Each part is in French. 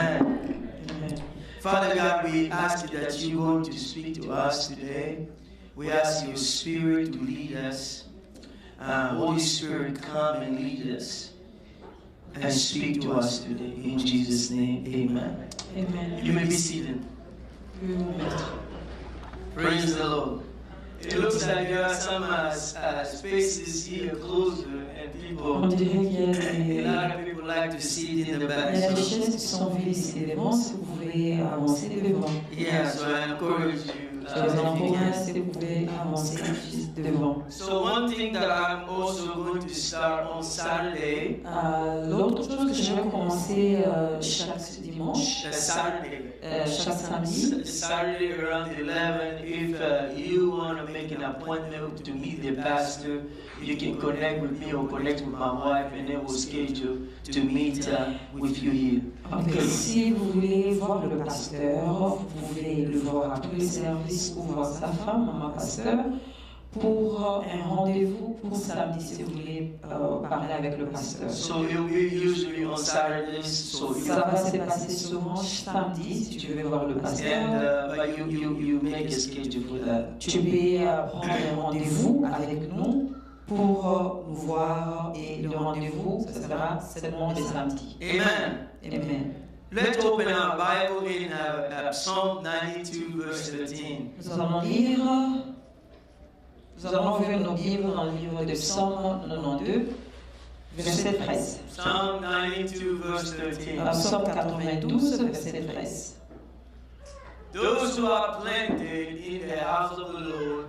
Amen. Amen. Father God, we ask that you're going to speak to us today. We ask your Spirit to lead us. Holy Spirit, come and lead us and speak to us today. In Jesus' name, amen. Amen. You may be seated. Praise the Lord. It looks like there are some spaces here closer and people. On dirait qu'il y A lot of people like to sit in the back. a des chaises qui sont vues ici devant, si vous pouvez avancer devant. Yeah, so I encourage you. Je vous encourage si vous pouvez avancer juste devant. So one thing that I'm also going to start on Saturday. L'autre chose que je vais commencer chaque dimanche, chaque samedi. Saturday around 11. If you want to make an appointment to meet the pastor, you can connect with me or connect with my wife, and then we'll schedule to meet with you here. Okay. Si vous voulez voir le pasteur, vous pouvez le voir après le service ou voir sa femme, ma pasteur, pour un rendez-vous pour samedi si vous voulez parler avec le pasteur. So usually on Saturdays, so Ça va se passer souvent samedi si tu veux voir le pasteur. and but you make a schedule for that. Tu peux prendre un rendez-vous avec nous pour nous voir et le rendez-vous, ça sera seulement le samedi. Amen. Amen. Let's open our Bible in Psalm 92, verse 13. Nous allons ouvrir nos Bibles dans le livre de Psaume 92, verset 13. Psalm 92, verse 13. Psaume 92, verset 13. Those who are planted in the house of the Lord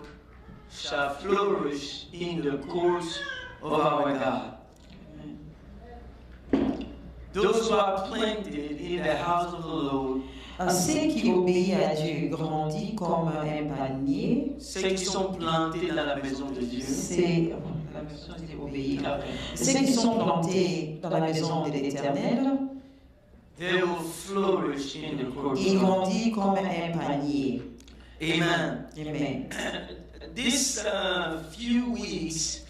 shall flourish in the courts of our God. Those who are planted in the house of the Lord. Ceux qui obéissent à Dieu grandissent comme un panier. Ceux qui sont plantés dans la maison de Dieu. C'est la version dit obéir. Ceux qui sont plantés dans la maison de l'Éternel, They will flourish in the courts. ils grandissent comme un panier. Amen. Amen. This few weeks,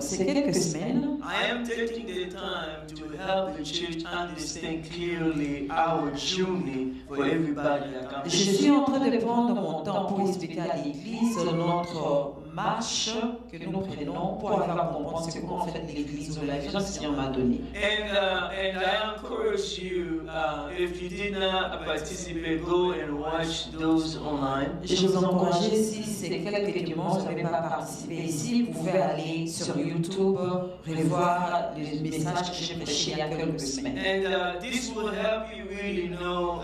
C'est quelques semaines. I am taking the time to help the church understand clearly our journey for everybody that comes. Je suis en train de prendre mon temps pour expliquer à l'Église notre marche que nous prenons pour avoir comprendre ce qu'en fait l'Église ou la vision que le Seigneur m'a donnée. And I encourage you, if you did not participate, go and watch those online. Je vous encourage, si c'est quelques dimanches, vous n'avez pas participé ici, vous pouvez aller sur YouTube, revoir les messages que j'ai prêchés il y a quelques semaines. And this will help you really know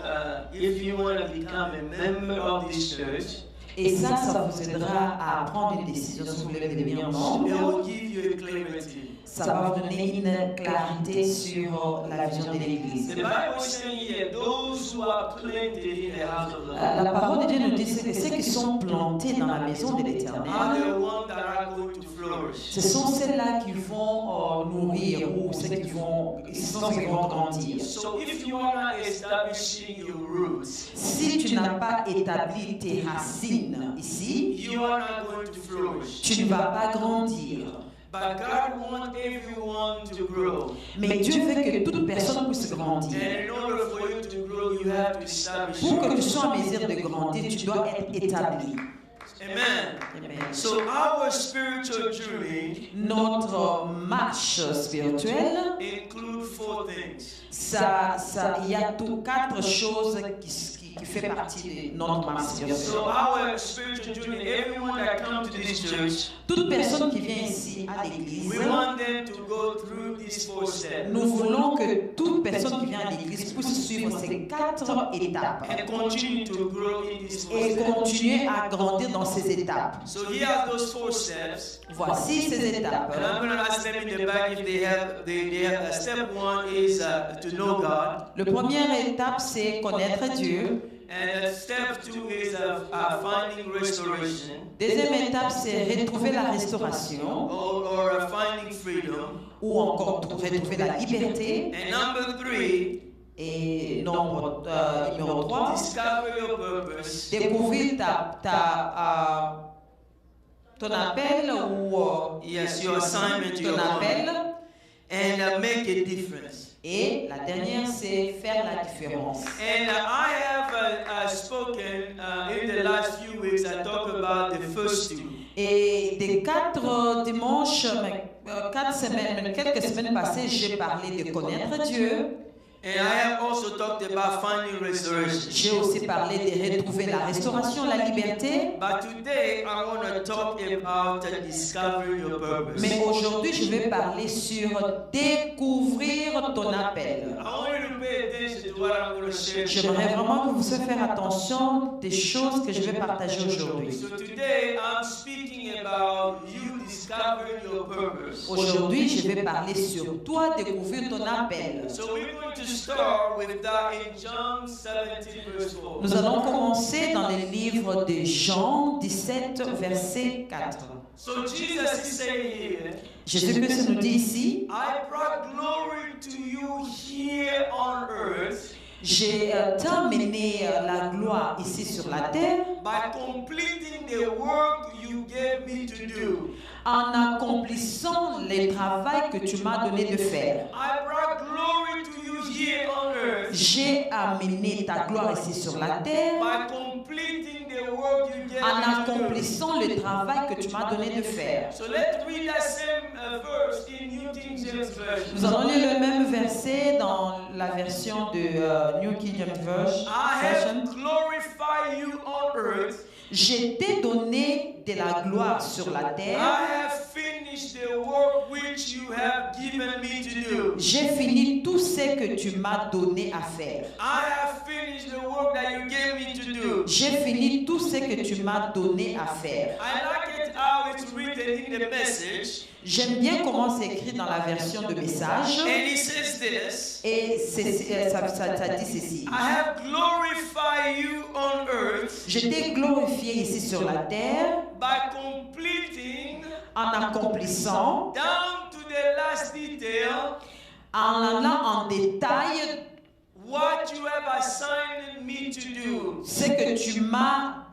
if you want to become a member of this church. Et ça vous aidera à prendre une décision si vous voulez devenir membre. It will give you a clarity. Ça va vous donner une clarité sur la vision de l'Église. The Bible is saying here, those who are planted in the house of the Lord La parole de Dieu nous dit que ceux qui sont plantés dans la maison de are l'Éternel, the ones that are going to flourish. ce sont ceux-là qui vont nourrir ou ceux qui vont grandir. So if you are not establishing your roots, Si tu n'as pas établi tes racines ici, you are not going to flourish. tu ne vas pas grandir. But God wants everyone to grow. Mais Dieu veut que toute personne puisse grandir. And in order for you to grow, you have to establish Pour que your tu roots. sois en mesure de grandir, tu dois être établi. Amen. Amen. So our spiritual journey Notre marche spirituelle, include four things. il y a quatre choses qui fait partie de notre marche So spirituelle. our spiritual journey, everyone that comes to this church, Toute personne qui vient ici à l'église, we want them to go through these four steps nous voulons que toute personne qui vient à l'église puisse suivre ces quatre étapes and continue to grow in these four et steps. continuer à grandir dans ces étapes. So here are those four steps. Voici ces étapes. And I'm going to ask them in the back if they have step one is to know God. La première étape, c'est connaître Dieu. And step two is finding restoration Deuxième étape, c'est retrouver la restauration or finding freedom. ou encore retrouver la liberté. And number three, Et numéro 3, discover your purpose découvrir ton appel ou yes, your assignment, ton your appel calling, and make a difference. Et la dernière, c'est faire la différence. And I have spoken in the last few weeks, I talked about the first two. Et des 4 dimanches, 4 semaines, quelques semaines passées, j'ai parlé de connaître Dieu. And I have also talked about finding restoration. J'ai aussi parlé de retrouver la restauration, la liberté. But today I want to talk about discovering your purpose. Mais aujourd'hui, je vais parler sur découvrir ton appel. I want you to pay attention to what I'm going to share. J'aimerais vraiment que vous fassiez attention des choses que je vais partager aujourd'hui. So today I'm speaking about you discovering your purpose. Aujourd'hui, je vais parler sur toi découvrir ton appel. So we're going to start with that in John 17 verse 4. Nous allons commencer dans le livre de Jean 17, verset 4. So Jesus is saying here, Jésus-Christ nous dit ici, I brought glory to you here on earth j'ai terminé la gloire ici sur la terre by completing the work you gave me to do. en accomplissant le travail que tu m'as donné de faire. I brought glory to you here on earth J'ai amené ta gloire ici sur la terre by completing the work you gave en me to do. accomplissant le travail que tu m'as donné de faire. So let's read that same verse in New King James Version. Nous allons lire le même verset dans la version de New King James Version. I have glorified you on earth. Je t'ai donné de la gloire sur la terre. I have finished the work which you have given me to do. J'ai fini tout ce que tu m'as donné à faire. I have finished the work that you gave me to do. J'ai fini tout ce que tu m'as donné à faire. I like it how it's written in the message. J'aime bien comment c'est écrit dans la version de message. And it says this. Et ça dit ceci. I have glorified you on earth Je t'ai glorifié ici sur la terre by completing en accomplissant, down to the last detail en allant en détail what you have assigned me to do. ce que tu m'as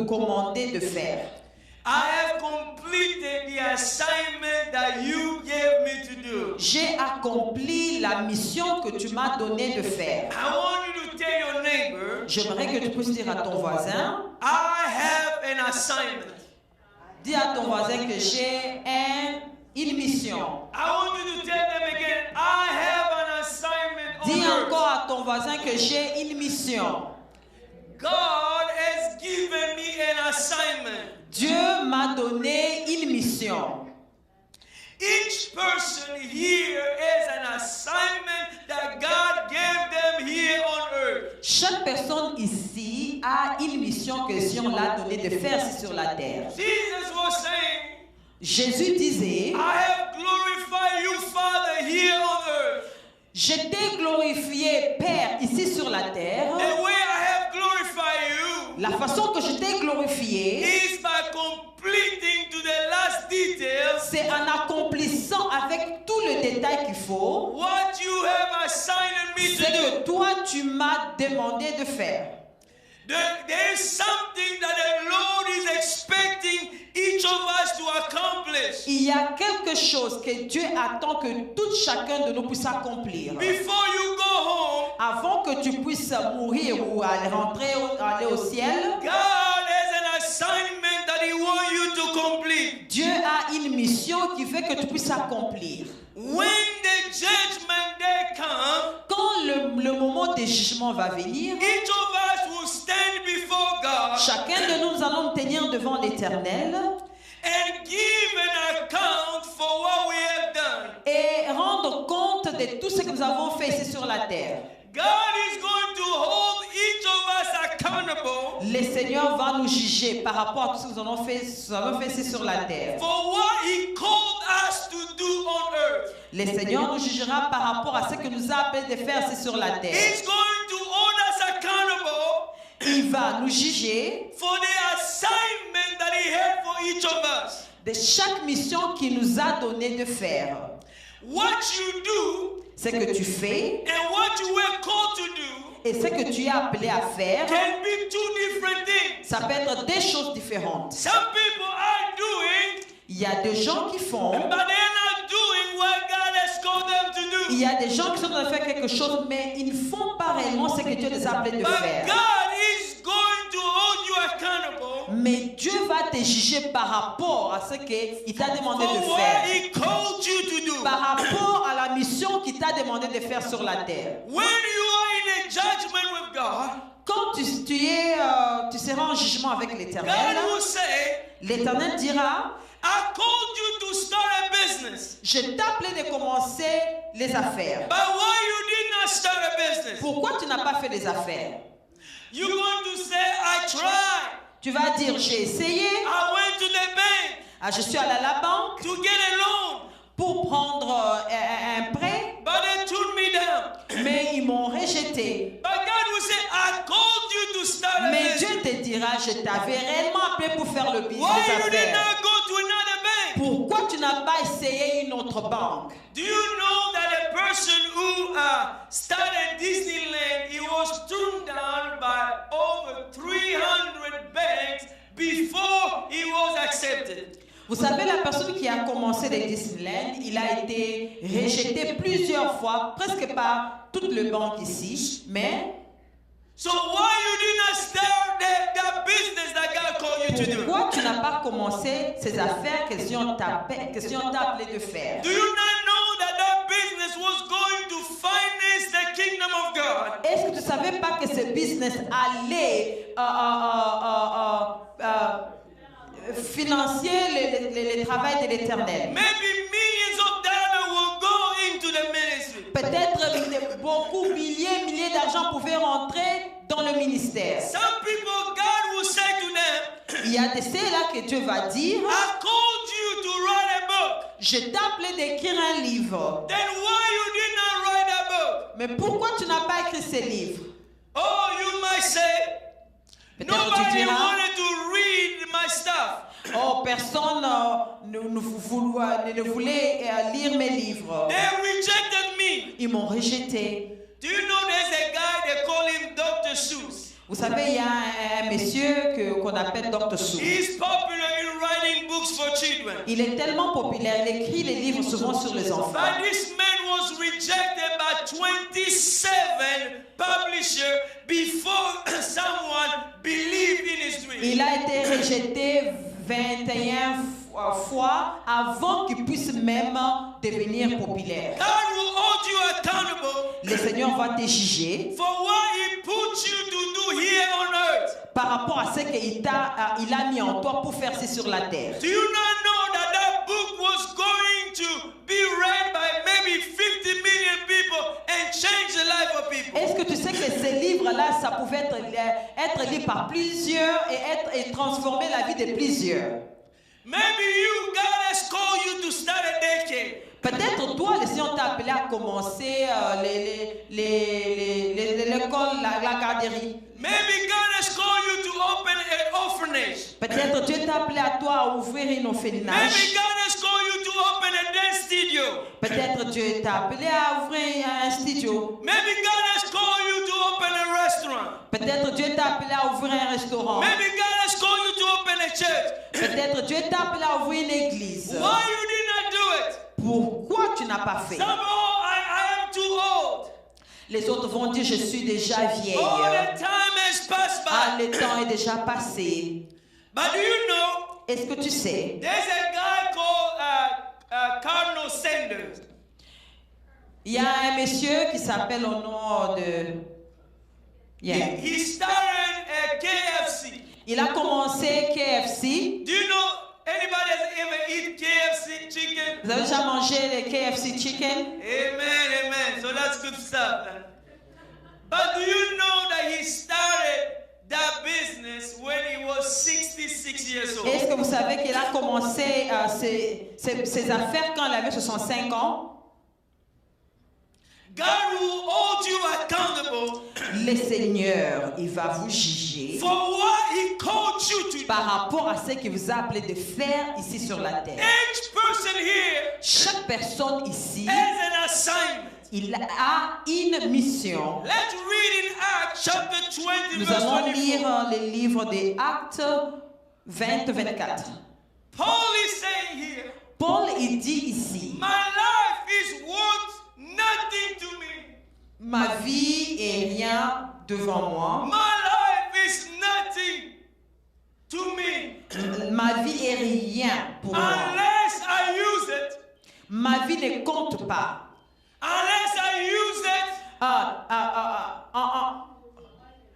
commandé de faire. I have completed the assignment that you gave me to do. J'ai accompli la mission que tu m'as donné de faire. I want you to tell your neighbor, J'aimerais que tu puisses dire à ton voisin, I have an assignment. dis à ton voisin que j'ai une mission. I want you to tell them again, I have an assignment Dis on encore earth. à ton voisin que j'ai une mission. God has given me an assignment. Dieu m'a donné une mission. Each person here has an assignment that God gave them here on earth. Chaque personne ici a une mission que le Seigneur l'a donné de faire sur la terre. Jesus was saying, Jésus disait, I have glorified you, Father, here on earth. je t'ai glorifié, Père, ici sur la terre. The way I have glorified you La façon que je t'ai glorifié, is by completing to the last details c'est en accomplissant avec tout le détail qu'il faut what you have assigned me ce to que do. toi tu m'as demandé de faire. There is something that the Lord is expecting each of us to accomplish. Il y a quelque chose que Dieu attend que tout chacun de nous puisse accomplir. Before you go home, Avant que tu puisses mourir ou aller au ciel, God has an assignment that He wants you to complete. Dieu a une mission qui veut que tu puisses accomplir. When the judgment day comes, Quand le moment du jugement va venir, each of us will stand before God chacun de nous allons tenir devant l'Éternel and give an account for what we have done. et rendre compte de tout ce que nous avons fait ici sur la terre. God is going to hold each of us accountable Le Seigneur va nous juger par rapport à tout ce que nous avons fait ici sur la terre. for what He called us to do on earth. Le Seigneur nous jugera par rapport à ce que nous a appelé de faire ici sur la terre. He's going to hold us accountable Il va nous juger for the assignment that He had for each of us. de chaque mission qu'il nous a donné de faire. What you do Ce que tu fais and what you were called to do et ce que tu es appelé à faire, can be two different things. ça peut être des choses différentes. Some people are doing, Il y a des gens qui font, but they're not doing what God has has called them to do. Il y a des gens qui sont en train de faire quelque chose, mais ils ne font pas réellement ce que Dieu les a appelés de But faire. God is going to hold you accountable Mais Dieu va te juger par rapport à ce qu'il t'a demandé for de what faire. He called you to do. Par rapport à la mission qu'il t'a demandé de faire sur la terre. When you are in a judgment with God, Quand tu seras en jugement avec l'Éternel, God will say, l'Éternel dira, I called you to start a business. je t'ai appelé de commencer les affaires. But why you did not start a business? Pourquoi tu n'as pas fait les affaires? You're going to say, I tried. Tu vas dire, j'ai essayé, I went to the bank je suis allé à la banque to get a loan. pour prendre un prêt, But they turned me down. mais ils m'ont rejeté. But God will say, I called you to start a Mais business. Dieu te dira, je t'avais réellement appelé pour faire le business Why you did affaires. not go to another bank? Pourquoi tu n'as pas essayé une autre banque? Do you know that a person who started Disneyland, he was turned down by over 300 banks before he was accepted? Vous savez, la personne qui a commencé les Disneyland, il a été rejeté plusieurs fois, presque par toutes les banques ici, mais So why you did not start that business that God called you to do? pourquoi tu n'as pas commencé ces affaires que Dieu t'a appelé de faire? Do you not know that that business was going to finance the kingdom of God? Est-ce que tu ne savais pas que ce business allait financer le travail de l'Éternel? Maybe millions of dollars will go into the ministry. Peut-être beaucoup, milliers d'argent pouvaient rentrer dans le ministère. Some people, God will say to them, Il y a de ceux-là que Dieu va dire, I called you to write a book. je t'ai appelé d'écrire un livre. Then why you did not write a book? Mais pourquoi tu n'as pas écrit ce livre? Oh, you might say, Peut-être tu nobody diras, wanted to read my stuff. oh, personne ne voulait lire mes livres. They rejected me. Ils m'ont rejeté. Do you know there's a guy, they call him Dr. Seuss? Vous savez, il y a un monsieur qu'on appelle Dr. Seuss. He's popular in writing books for children. Il est tellement populaire, il écrit les livres souvent sur les enfants. But this man was rejected by 27 publishers before someone believed in his dream. Il a été rejeté 21 fois avant qu'il puisse même devenir populaire. God will hold you accountable Le Seigneur va te juger for what he put you to do here on earth. par rapport à ce qu'il a mis en toi pour faire ci sur la terre. Do you not know that that book was going to be read by maybe 50 million people and change the life of people? Est-ce que tu sais que ces livres-là, ça pouvait être lu par plusieurs et transformer la vie de plusieurs? Maybe you, God has called you to start a daycare. Peut-être toi, le Seigneur t'a appelé à commencer l'école, la garderie. Maybe God has called you to open an orphanage. Peut-être Dieu t'a appelé à toi à ouvrir une orphelinage. Maybe God has called you to open a dance studio. Peut-être Dieu t'a appelé à ouvrir un studio. Maybe God has called you to open a restaurant. Peut-être Dieu t'a appelé à ouvrir un restaurant. Maybe God has called you to open a church. Peut-être Dieu t'a appelé à ouvrir une église. Why you did not do it? Pourquoi tu n'as pas fait? Some, oh, I am too old. Les autres vont dire, je suis déjà vieille. Oh, the time has passed Ah, by. le temps est déjà passé. But do you know, Est-ce que tu sais? there's a guy called Cardinal Sanders. Il y a un monsieur qui s'appelle au nom de... Yeah. He started a KFC. Il a commencé KFC. Do you know anybody has ever eaten KFC chicken? Vous avez déjà mangé le KFC chicken? Amen, amen. So that's good stuff. But do you know that he started that business when he was 66 years old? Est-ce que vous savez qu'il a commencé ses affaires quand il avait 65 ans? God will hold you accountable Le Seigneur, il va vous juger for what he called you to do. par rapport à ce qu'il vous a appelé de faire ici sur la terre. Each person here Chaque personne ici, has an assignment. il a une mission. Let's read in Acts chapter 20, Nous verse allons 24. lire les livres des Actes 20-24. Paul is saying here, Paul, il dit ici, my life is worth nothing to me. Ma vie est rien devant moi. My life is nothing to me. Ma vie est rien pour moi. Unless I use it. Ma vie ne compte pas. Unless I use it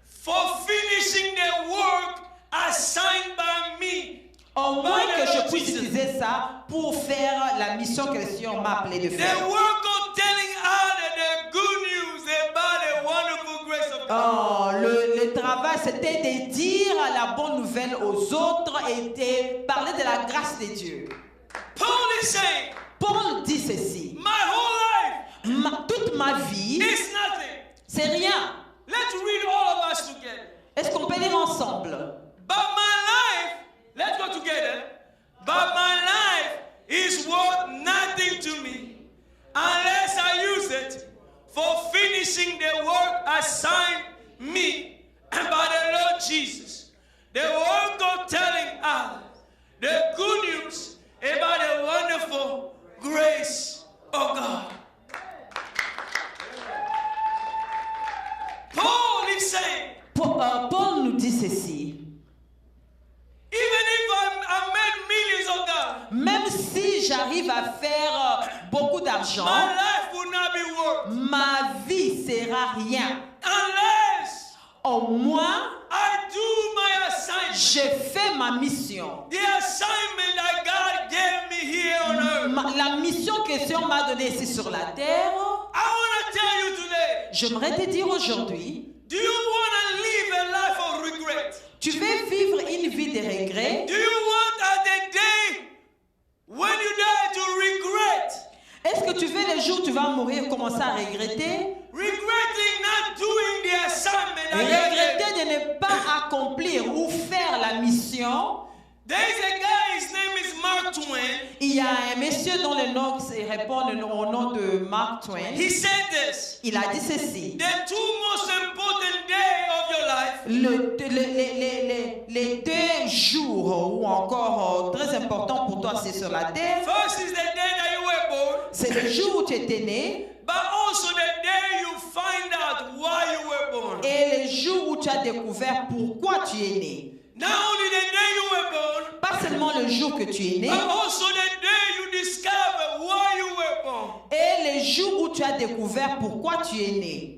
for finishing the work assigned by me. Au moins que je puisse utiliser ça pour faire la mission que le Seigneur m'a appelé de faire. The work of telling others the good news about the wonderful grace of God. Le travail, c'était de dire la bonne nouvelle aux autres et de parler de la grâce de Dieu. Paul is saying, Paul dit ceci. my whole life Toute ma vie, is nothing. c'est rien. Let's read all of us together. Est-ce qu'on peut lire ensemble? But my life, let's go together. But my life is worth nothing to me unless I use it for finishing the work assigned me by the Lord Jesus. The work of telling others the good news about the wonderful grace of God. Paul is saying, Paul nous dit ceci. even if I made millions of dollars, Même si j'arrive à faire beaucoup d'argent, my life will not be worth. ma vie sera rien. Unless Au moins, I do my assignment. je fais ma mission. The assignment that God gave me here on earth. La mission que le Seigneur m'a donnée ici sur la terre, I want to tell you today. j'aimerais te dire aujourd'hui, Do you want to live a life of regret? tu veux vivre une vie de regret? Do you want at the day when you die to regret? Est-ce que tu veux le jour où tu vas mourir commencer à regretter? Regretting not doing the assignment that God gave. Regretter de ne pas accomplir ou faire la mission. There is a guy, his name is Mark Twain. Il y a un monsieur dont le nom répond au nom de Mark Twain. He said this. Il a dit ceci. The two most important days of your life. Les 2 jours ou encore très importants pour toi, c'est sur la terre. First is the day that you were born. C'est le jour où tu étais né But also the day you find out why you were born. et le jour où tu as découvert pourquoi tu es né. Not only the day you were born, Pas seulement le jour que tu es né, but also the day you discover why you were born. et le jour où tu as découvert pourquoi tu es né.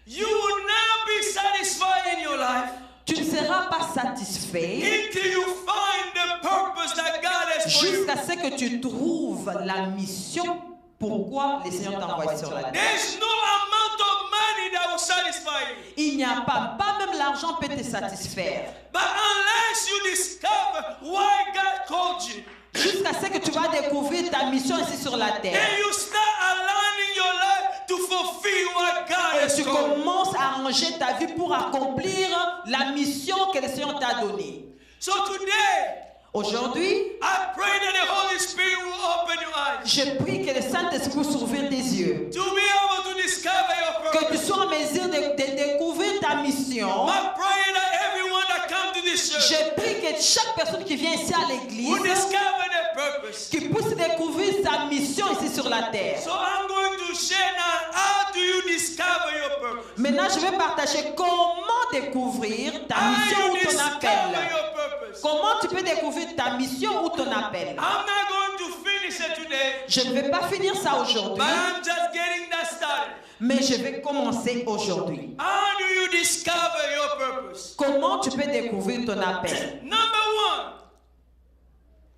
You will not be satisfied in your life Tu ne seras pas satisfait until you find the purpose that God has for you. jusqu'à ce que tu trouves la mission pourquoi le Seigneur t'a envoyé sur la terre. There's no amount of money that will satisfy you. Il n'y a pas même l'argent peut te satisfaire. But unless you discover why God called you, Jusqu'à ce que tu vas découvrir ta mission ici sur la terre. and you start aligning your life to fulfill what God Et has tu called you. commences à arranger ta vie pour accomplir la mission que le Seigneur t'a donnée. So today, Aujourd'hui, I pray that the Holy Spirit will open your eyes je prie que le Saint-Esprit s'ouvre tes yeux. to be able to discover your Que tu purpose. sois en mesure de découvrir ta mission. I pray that everyone that comes to this church Je prie que chaque personne qui vient ici à will l'église, discover their purpose. qui puisse découvrir sa mission ici sur la terre. So I'm going to share now, how do you discover your purpose? Maintenant, je vais partager comment découvrir ta How mission you ou ton discover appel. your purpose? Comment tu peux découvrir ta mission ou ton appel? I'm not going to finish it today, Je ne vais pas finir ça aujourd'hui, but I'm just getting that started. mais je vais commencer aujourd'hui. How do you discover your purpose? Comment tu peux découvrir ton appel?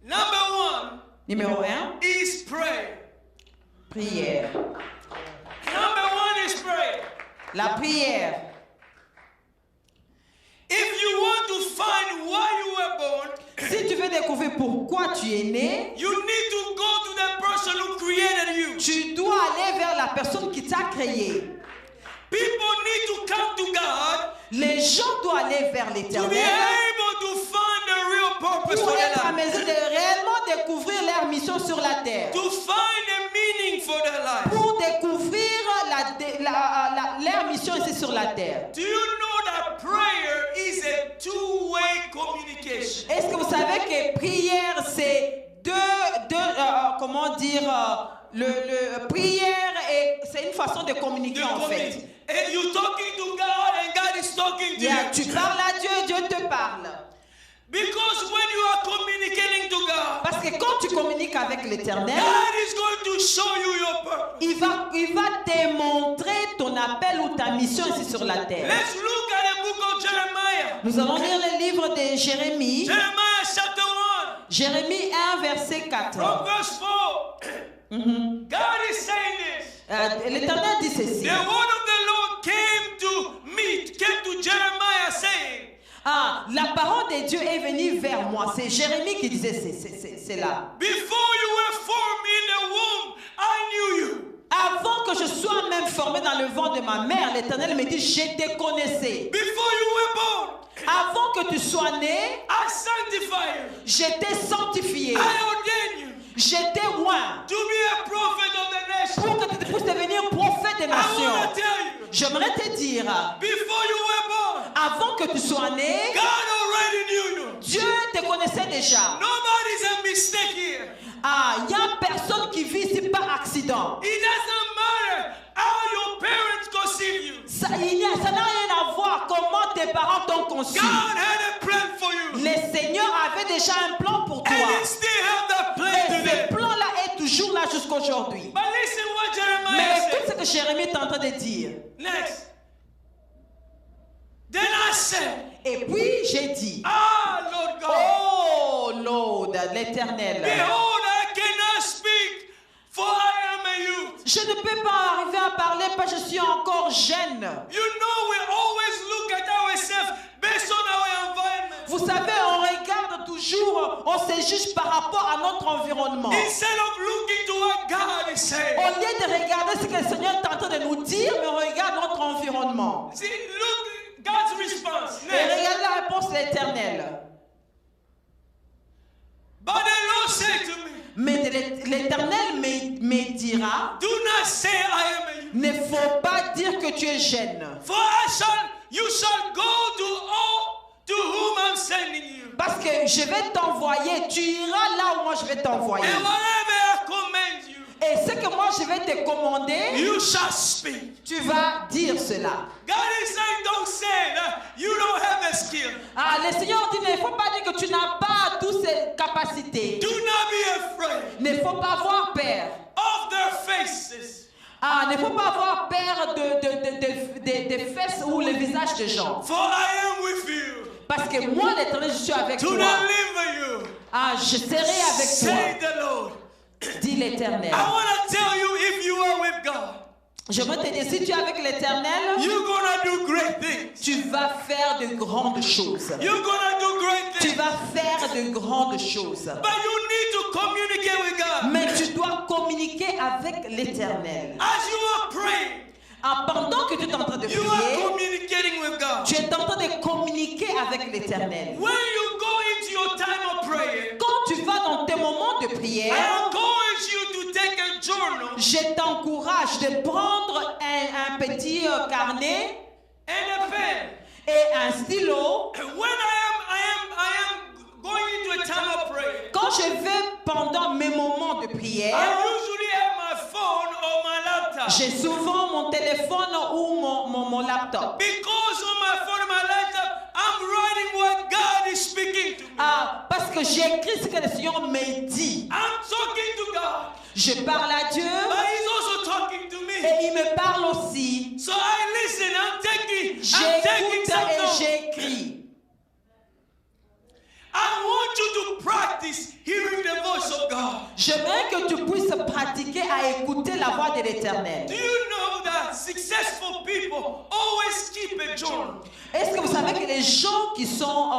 Number one Numéro 1, is prayer. prière. Number one is prayer. La prière. If you want to find why you were born, Si tu veux découvrir pourquoi tu es né, you need to go to the person who created you. tu dois aller vers la personne qui t'a créé. People need to come to God Les gens doivent aller vers to be l'Éternel able to find the real purpose pour for their être en life. mesure de réellement découvrir leur mission sur la terre. To find a meaning for their life. Pour découvrir leur mission ici sur la terre. Do you know that prayer is a two-way communication? Est-ce que vous savez que prière, c'est comment dire, prière, et c'est une façon de communiquer en fait. And you're talking to God and God is talking to you. Tu parles à Dieu et Dieu te parle. Because when you are communicating to God, Parce que quand tu communiques avec l'Éternel, God is going to show you your purpose. il va te montrer ton appel ou ta mission ici sur la terre. Let's look at the book of Jeremiah. Nous allons lire le livre de Jérémie. Jeremiah chapter 1. Jérémie 1, verset 4. From verse 4. God is saying this. L'Éternel dit ceci. The word of the Lord came to Jeremiah saying, la parole de Dieu est venue vers moi. C'est Jérémie qui disait c'est là. Before you were formed in the womb, I knew you. Avant que je sois même formé dans le ventre de ma mère, l'Éternel me dit, je te connaissais. Before you were born, avant que tu sois né, I sanctify you. Je t'ai sanctifié. I ordain you. Je t'ai oint. To be a prophet of the nation. Pour que tu puisses devenir prophète des nations. I want to tell you. J'aimerais te dire, before you were born, avant que tu sois né, God already knew you. Dieu te connaissait déjà. Nobody's a mistake here. Il n'y a personne qui vit ici par accident. It doesn't matter how your parents conceive you. Ça n'a rien à voir comment tes parents t'ont conçu. God had a plan for you. Le Seigneur avait déjà un plan pour toi. And he still have that plan et today. ce plan-là est toujours là jusqu'aujourd'hui. But listen what Jeremiah Mais said. écoute ce que Jérémie est en train de dire. Next. Then I said, et puis j'ai dit, Lord God, oh Lord, l'Éternel, behold, I cannot speak, for I am a youth. Je ne peux pas arriver à parler parce que je suis encore jeune. You know, we always look at ourselves based on our environment. Vous savez, on regarde toujours, on se juge par rapport à notre environnement. Instead of looking to what God is saying. Au lieu de regarder ce que le Seigneur est en train de nous dire, mais on regarde notre environnement. See, look God's response. Et regarde la réponse de l'Éternel. But the Lord said to me, mais l'Éternel me dira, do not say I am a youth. Ne faut pas dire que tu es jeune. For you shall go to all to whom I'm sending you. Parce que je vais t'envoyer, tu iras là où moi je vais t'envoyer. And whatever I command you, et ce que moi je vais te commander, you shall speak. Tu vas dire cela. God is saying, don't say that you don't have a skill. Le Seigneur dit, ne faut pas dire que tu n'as pas toutes ces capacités. Do not be afraid. Ne faut pas avoir peur. Of their faces. Ne faut pas avoir peur des fesses ou le visage des gens. For I am with you. Parce que moi, l'Éternel, je suis avec to toi. Deliver you. Je serai avec Say toi. The Lord. Dit l'Éternel. I want to tell you, if you are with God, je veux te dire, si tu es avec l'Éternel, tu vas faire de grandes choses. Tu vas faire de grandes choses. But you need to communicate with God. Mais tu dois communiquer avec l'Éternel. As you are praying, pendant que tu es en train de prier, tu es en train de communiquer avec l'Éternel. Quand tu vas dans tes moments de prière, je t'encourage de prendre un petit carnet et un stylo. Quand je vais pendant mes moments de prière, j'ai souvent mon téléphone ou mon laptop. Because on my phone and my laptop, I'm writing what God is speaking to me. Parce que j'écris ce que le Seigneur me dit. I'm talking to God. Je parle à Dieu. But He's also talking to me. Et il me parle aussi. So I listen. I'm taking J'écoute some et notes. j'écris. I want you to practice hearing the voice of God. J'aimerais que tu puisses pratiquer à écouter la voix de l'Éternel. Do you know that successful people always keep a journal? Est-ce que vous savez que les gens qui sont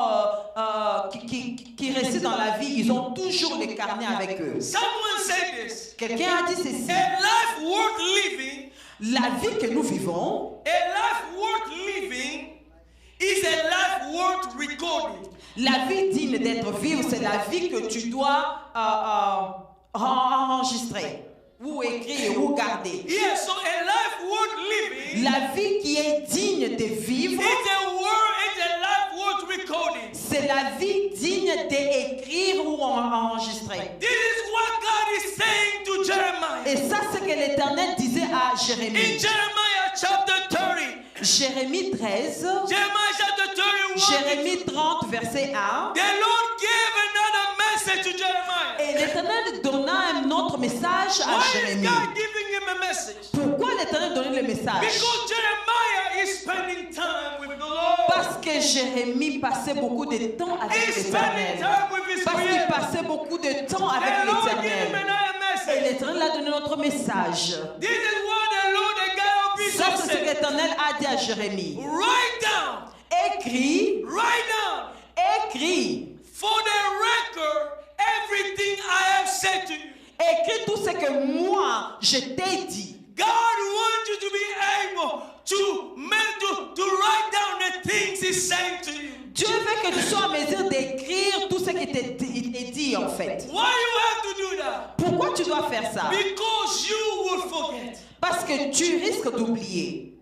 qui réussissent dans la vie, ils ont toujours les carnets avec eux? Someone said this. Quelqu'un a dit ceci. A life worth living. La vie que nous vivons. A life worth living is a life worth recording. La vie digne d'être vivre, c'est la vie que tu dois enregistrer, ou écrire, ou garder. Yeah, so a life worth living. La vie qui est digne de vivre, it's a life worth recording. C'est la vie digne d'écrire ou enregistrer. This is what God is saying que l'Éternel disait à In Jérémie. Jeremiah chapter 30. Jérémie 13, Jeremiah chapter 31. Jérémie 30, verset 1. The Lord gave another message to Jeremiah. Et l'Éternel donna un autre message à Why is Jérémie. God giving him a message? Pourquoi l'Éternel donnait le message? Because Jeremiah is spending time with the Lord. Parce que Jérémie passait beaucoup de temps avec He's spending l'Éternel. time with his Parce qu'il Creator. passait beaucoup de temps avec The Lord gave him l'Éternel. another Et message. l'Éternel a donné notre message. This is what the Lord, the God of Ça, Israel, c'est ce que said. l'Éternel a dit à Jérémie. Write down. Écris, Write down. écris, For the record, everything I have said to you. écris tout ce que moi, je t'ai dit. God wants you to be able to write down the things He's saying to you. Dieu veut que tu sois en mesure d'écrire tout ce qui t'est dit en fait. Why you have to do that? Pourquoi tu dois faire ça? Because you will forget. Parce que tu risques d'oublier.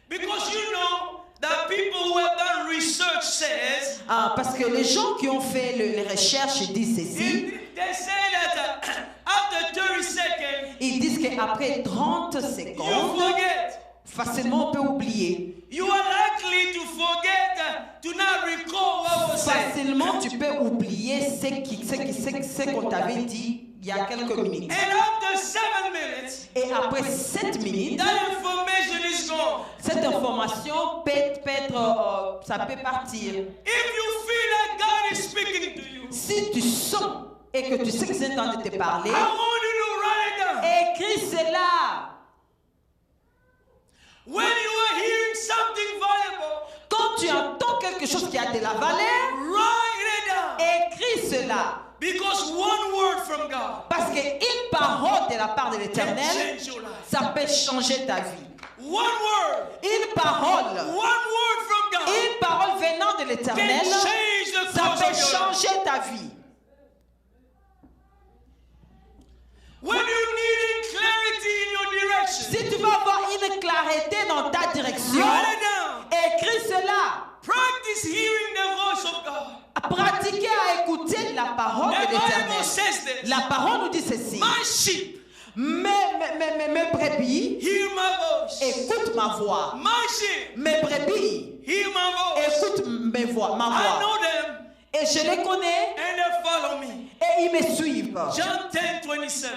Because you know that people who have done research says, Parce que les gens qui ont fait les recherches disent ceci. they say that after 30 seconds, Ils disent qu'après 30 you secondes, forget. facilement on peut oublier. You are likely to forget, to not recall what was said. Facilement tu peux oublier ce qu'on t'avait dit il y a quelques minutes. And after 7 minutes, Et après 7 minutes, that information is gone. cette information ça peut partir. If you feel like God is speaking to you, Si tu sens et que tu sais que c'est en train de te parler, I want you to write it down. écris cela. When you are hearing something valuable, Quand tu entends quelque chose qui a de la valeur, write it down. écris cela. Because one word from God Parce qu'une parole de la part de can l'Éternel, change your life. ça peut changer ta vie. One word Une parole from God Une parole venant de can l'Éternel, change the ça course peut of your life. changer ta vie. When you need clarity in your direction, Si tu veux avoir une clarté dans ta direction, write it down. écris cela. Practice hearing the voice of God. Pratiquez à écouter la parole The de Bible l'Éternel. says this. La parole nous dit ceci. My sheep Mes brebis hear my voice. écoutent ma voix. My sheep Mes brebis hear my voice. écoutent ma I voix. know them Et je les connais and they follow me. et ils me suivent. John 10:27.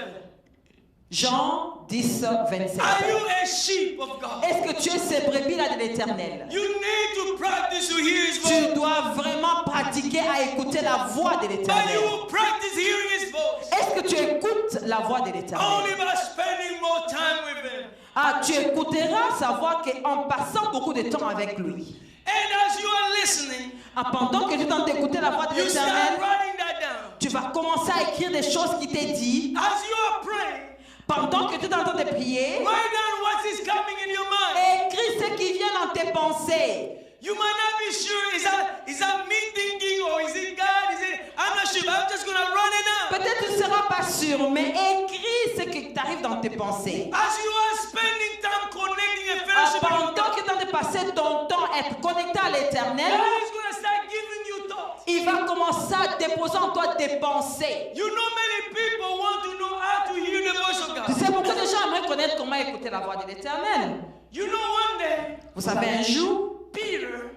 Jean 10, 27. Are you a sheep of God? Est-ce que tu es ces brebis-là de l'Éternel? You need to practice to hear His Tu voice. dois vraiment pratiquer à écouter la voix de But you l'Éternel. will practice hearing His voice Est-ce que tu écoutes la voix de only l'Éternel? by spending more time with Him. Tu écouteras sa voix en passant beaucoup de temps avec lui. And as you are listening, Pendant que tu es en train d'écouter la voix de you start l'Éternel, writing that down. tu vas commencer à écrire des choses qui t'est dit. As you are praying, Pendant que tu es en train de prier, write down what is coming in your mind. écris ce qui vient dans tes pensées. You might not be sure, is that me thinking or is it God? I'm not sure, but I'm just going to run it down. Peut-être tu ne seras pas sûr, mais écris ce qui t'arrive dans tes pensées. As you are spending time connecting and fellowship with Pendant God, que tu es en train de passer ton temps à être connecté à l'Éternel, God is going to start giving you thoughts. il va commencer à déposer en toi des pensées. You know, many people want to know how to hear the voice of Tu God. sais, beaucoup de gens aimeraient connaître comment écouter la voix de l'Éternel. You know, one day, Vous savez, un jour, Peter,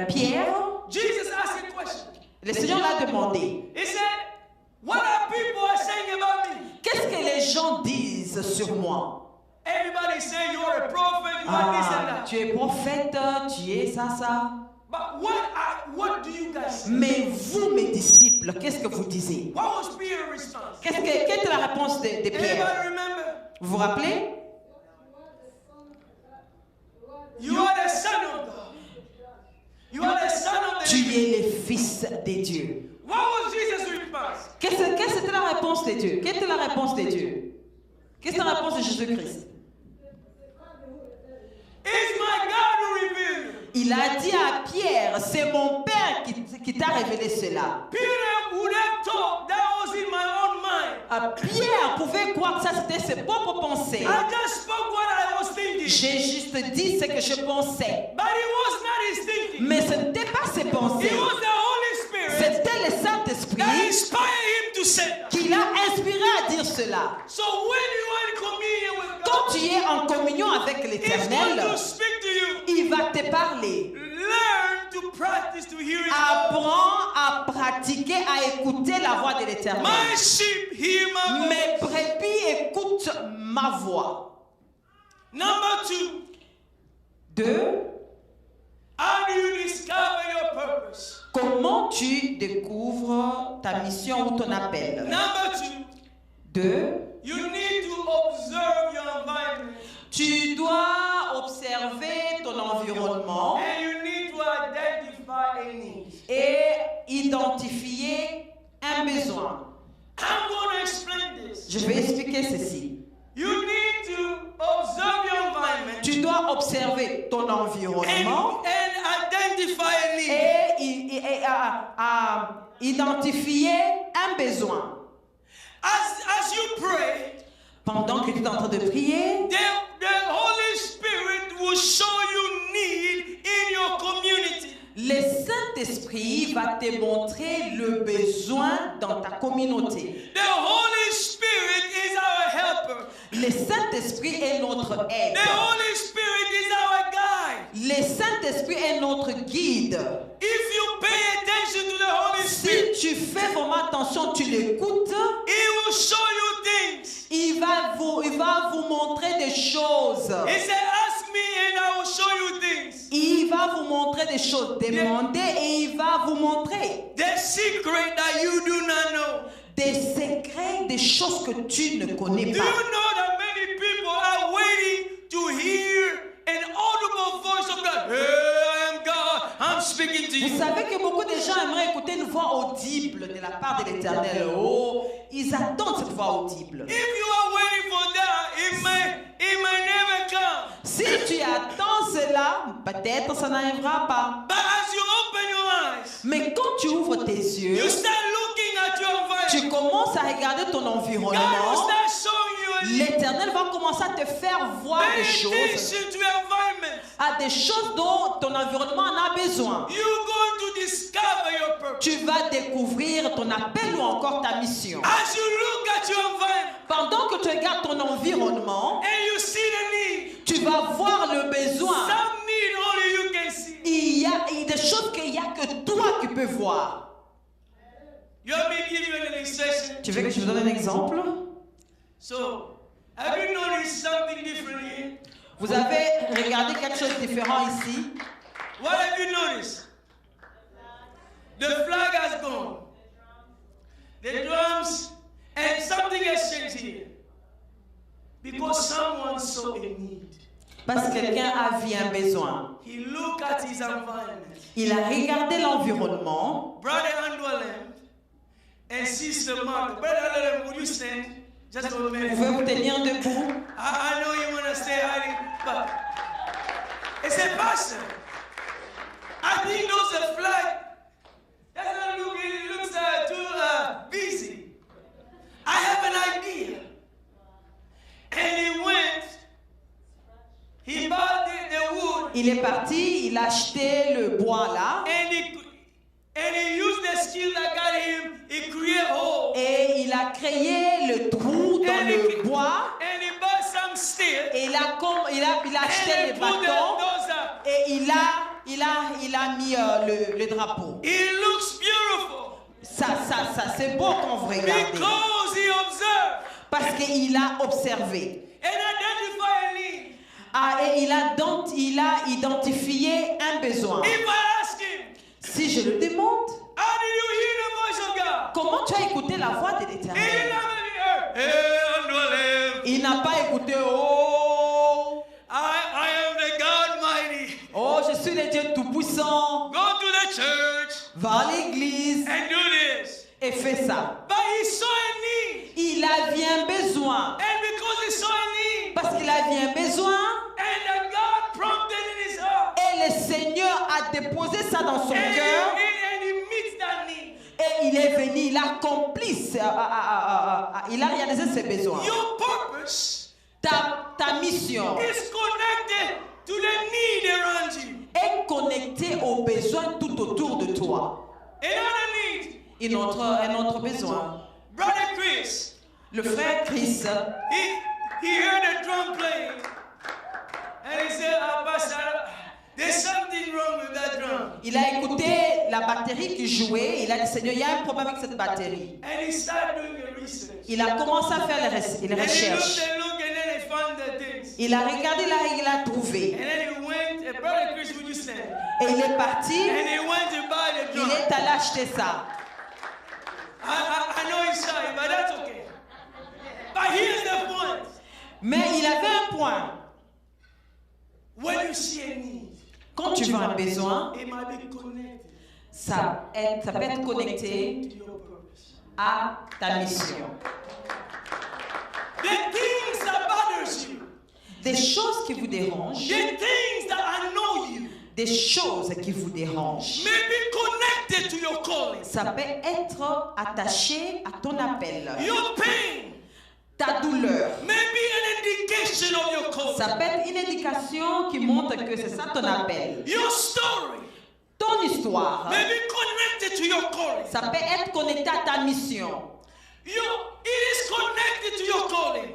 Pierre, Jesus asked a question. le Seigneur l'a demandé, He said, what are people are saying about me? qu'est-ce que les gens disent sur moi? Everybody say you're a prophet, you are this and that. Tu es prophète, tu es ça. But what do you guys say? Mais vous, mes disciples, qu'est-ce que vous disiez? What was Peter's response? Quelle était la réponse de Pierre? Anybody remember? Vous vous rappelez? You are the son of God. You are the son of the Tu living. es le fils de Dieu. What was Jesus' response? Quelle était la réponse de Dieu? Quelle était la réponse de Dieu? Quelle est la réponse de Jésus-Christ? It's my God who revealed you. Il a dit à Pierre, c'est mon Père qui t'a révélé cela. Peter would have thought that was in my own mind. Pierre pouvait croire que ça c'était ses propres pensées. I just spoke what I was thinking. J'ai juste dit ce que je pensais. But it was not his thinking. Mais ce n'était pas ses pensées. It was the Holy Spirit C'était le that Saint-Esprit inspired him to say that. qui l'a inspiré à dire cela. So when you are in communion avec He's going l'Éternel, to speak to you. il va te parler. Learn to practice to hear His voice. Apprends à pratiquer, à écouter la voix de l'Éternel. My sheep hear my voice. Mes brebis écoutent ma voix. Number 2, 2. how do you discover your purpose? Comment tu découvres ta mission ou ton appel? Number 2, 2. you need to observe your environment. Tu dois observer ton environnement And you need to identify a need. et identifier un besoin. I'm going to explain this. Je vais expliquer ceci. You need to observe your environment Tu dois observer ton environnement and identify a need. et identifier un besoin. As you pray, Pendant que tu es en train de prier, the Holy Spirit will show you need in your community. le Saint-Esprit va te montrer le besoin dans ta communauté. The Holy Spirit is our helper. Le Saint-Esprit est notre aide. The Holy Spirit is our guide. Le Saint-Esprit est notre guide. If you pay attention to the Holy Si Spirit, tu fais vraiment attention, tu l'écoutes, He will show you things. il va vous montrer des choses. He said, ask me and I will show you things. Il va vous montrer des choses. Demandez et il va vous montrer The secret that you do not know. des secrets, des choses que tu ne connais Do you pas. know that many people are waiting to hear an audible voice of God? Hey, I am God. I'm speaking to Vous you. savez que beaucoup de gens aimeraient écouter une voix audible de la part de l'Éternel. Oh, ils attendent cette voix audible. If you are waiting for that, it may never come. Si tu attends cela, peut-être ça n'arrivera pas. But as you open your eyes, Mais quand tu ouvres tes yeux, you start looking at your environment. tu commences à regarder ton God will environnement. start showing you a need. L'Éternel va commencer à te faire voir Pay des choses, attention to your environment. à des choses dont ton environnement en a besoin. You're going to discover your purpose. Tu vas découvrir ton appel ou encore ta mission. As you look at your environment Pendant que tu regardes ton environnement, and you see the need, tu vas voir le besoin. some need only you can see. Il y a des choses qu'il n'y a que toi qui peux voir. You want me to give you an illustration? Tu veux que je vous donne un exemple? So, have you noticed something different here? Vous avez regardé quelque chose de différent ici. What have you noticed? The flag has gone. The drums and something has changed here. Because someone saw a need. Parce que quelqu'un a vu un besoin. He looked at his environment. Il a regardé l'environnement. Brother Andwalem and Sister Mark. Brother Andwalem, would you stand? Just for a Vous minute. pouvez vous tenir debout. I know you want to stay hiding, but it's a pastor. I think those are flag. That's not looking, it looks too busy. I have an idea. And he went, he bought the wood, Il est parti, il a acheté le bois là. and he used the skill that got him, he created hole. Et il a créé le trou dans le bois. And he bought some steel. Et il a acheté And les he put bâtons. those up. Et il a mis le drapeau. It looks beautiful. Ça, c'est beau quand vous regardez. Because he observed Parce qu'il a observé. and identified a need. Et il a identifié un besoin. If I ask him, Si je le demande, how did you hear the voice of God? comment tu as écouté la voix de He didn't l'Éternel? have any ear. Hey, Andwalem, Il n'a pas écouté, oh, I am the God mighty. oh, je suis le Dieu Tout-Puissant. Go to the church Va à l'église and do this. et fais ça. But he saw a need. Il a vu un besoin. And because he saw a need, Parce qu'il a vu un besoin and God prompted in his heart. et le Seigneur a déposé ça dans son And cœur. he meets that need. Et il est venu, il a accompli, il a réalisé ses besoins. Your purpose Ta mission is connected to the need around you. est connectée aux besoins tout autour de toi. Another need. Un autre besoin. Brother Chris, Le frère Chris, he heard the drum playing. And he said, Pastor, there's something wrong with that drum. Il a écouté la batterie qui jouait. Il a dit, Seigneur, il y a un problème avec cette batterie. And he started doing the research. Il a commencé à faire les And he recherches. looked, and then he found the things. Il a regardé là et il a trouvé. And then he went, Brother Chris, would you stand? Et il est parti. And he went to buy the Il drum. est allé acheter ça. I know he's shy, but that's okay. But here's the point. Mais il avait un point. When you see a need, Quand tu vois un besoin, it might be connected ça peut être connecté to your purpose. à ta mission. The things that bothers you, Des choses qui vous dérangent, the things that annoy you, des choses qui vous dérangent, may be connected to your calling. ça peut être attaché à ton appel. Your pain Ta douleur, may be an indication of your calling. ça peut être une indication qui montre que c'est ça ton appel. Your story Ton histoire, may be connected to your calling. ça peut être connecté à ta mission. It is connected to your calling.